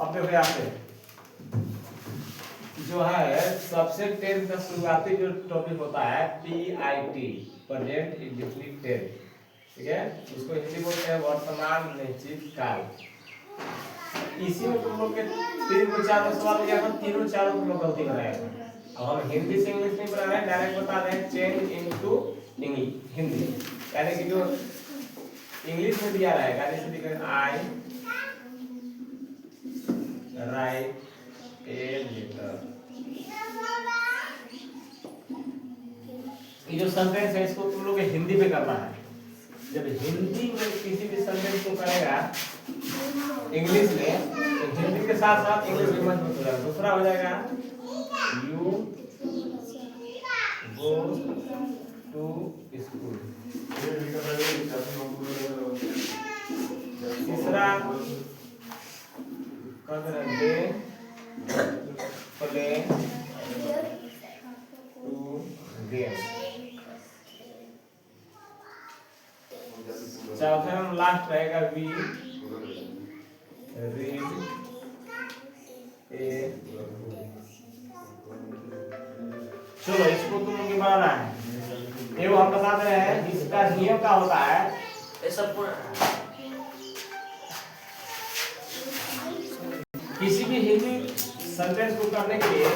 अब देखो यहाँ पे जो है सबसे 10 का शुरुआती जो टॉपिक होता है PIT, प्रेजेंट इंडेफिनिट टेंस, ठीक है, उसको हिंदी बोलते हैं वर्तमान निश्चित काल। इसी में तुम लोग के 3-4 सवाल दिया था, तीनों चारों तुम लोग गलती बनाएगा। अब हम हिंदी से इंग्लिश नहीं बना रहे हैं, डायरेक्ट बता रहे हैं चेंज इनटू इंग्लिश हिंदी, यानी कि जो इंग्लिश में दिया रहेगा जैसे दिखेगा आई राइट ए लेटर, ये जो सेंटेंस है इसको तुम लोग हिंदी में करना है। जब हिंदी में किसी भी सेंटेंस को करेगा इंग्लिश में तो हिंदी के साथ साथ इंग्लिश भी मजबूत हो जाएगा। दूसरा हो जाएगा यू गो टू स्कूल, तीसरा दे प्ले टू गेम, चौथा में लास्ट रहेगा वी रीड ए। चलो इसको तुम लोग बनाना है। ये वो हम बता रहे हैं इसका नियम क्या होता है, ये सब किसी भी हिंदी सेंटेंस को करने के लिए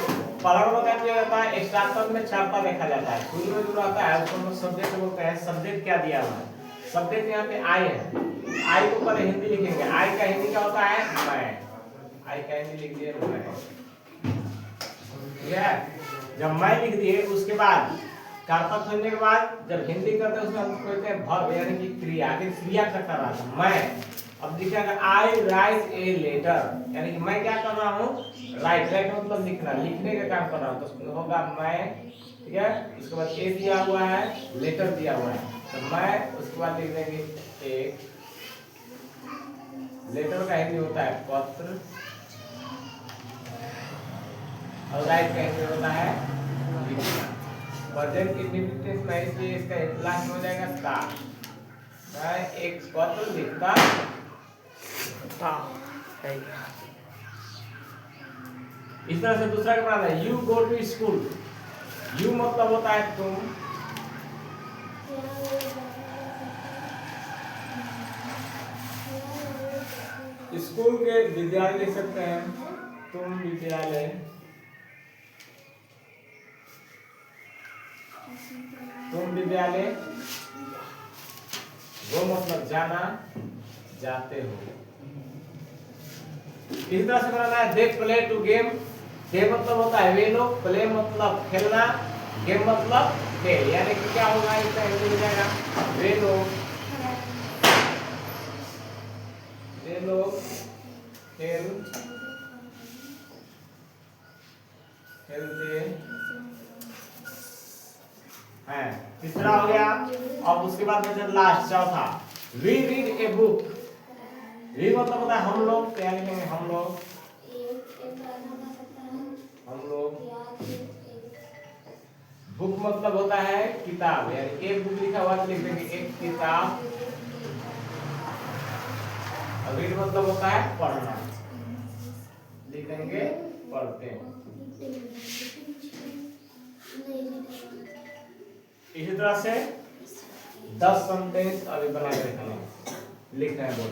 पहला क्या किया जाता है, स्टार्टर में छापा देखा जाता है, शुरू में जो रहता है उसको हम सब्जेक्ट बोलते हैं। सब्जेक्ट क्या दिया हुआ है, सब्जेक्ट यहाँ पे आई है, आई को पहले हिंदी लिखेंगे। आई का हिंदी क्या होता है मैं, आई का हिंदी लिख दिए मैं, ठीक है। जब मैं लिख दिए उसके बाद कार्पक होने के बाद जब हिंदी करते हैं उसमें हम कहते हैं वर्ब यानी कि क्रिया, आगे क्रिया का कर रहा था मैं। अब दिखेगा आई राइट ए लेटर, यानी कि मैं क्या कर रहा हूँ, राइट, राइट मतलब लिखना, लिखने का काम कर रहा हूँ, तो होगा मैं, ठीक है। उसके बाद ए दिया हुआ है, लेटर दिया हुआ है, तो मैं उसके बाद लिख देंगे एक, लेटर का हिंदी होता है पत्र, और राइट का हिंदी होता है लिखना। प्रेजेंट इंडेफिनिट में इसलिए इसका लास्ट हो जाएगा स्टार, मैं एक पत्र लिखता है। इस तरह से दूसरा क्या बनाना है, you go to school, you मतलब होता है तुम, स्कूल के विद्यालय लिख सकते हैं, तुम विद्यालय, तुम विद्यालय, वो मतलब जाना, जाते हो। इस तरह से बनाना है। दे प्ले टू गेम, दे मतलब होता है वे लोग, प्ले मतलब खेलना, गेम मतलब खेल, यानी कि क्या होगा इसका हिंदी हो जाएगा वे लोग, वे लोग खेलते हैं। तीसरा हो गया। अब उसके बाद में लास्ट चौथा, we read a book, we मतलब होता है हम लोग, क्या लिखेंगे हम लोग, हम लोग, बुक मतलब होता है किताब, यानी एक बुक लिखा हुआ तो लिख देंगे एक किताब, और रीड मतलब होता है पढ़ना, लिखेंगे पढ़ते हैं। इसी तरह से 10 सेंटेंस अभी बना के रखना, लिखना है बोल।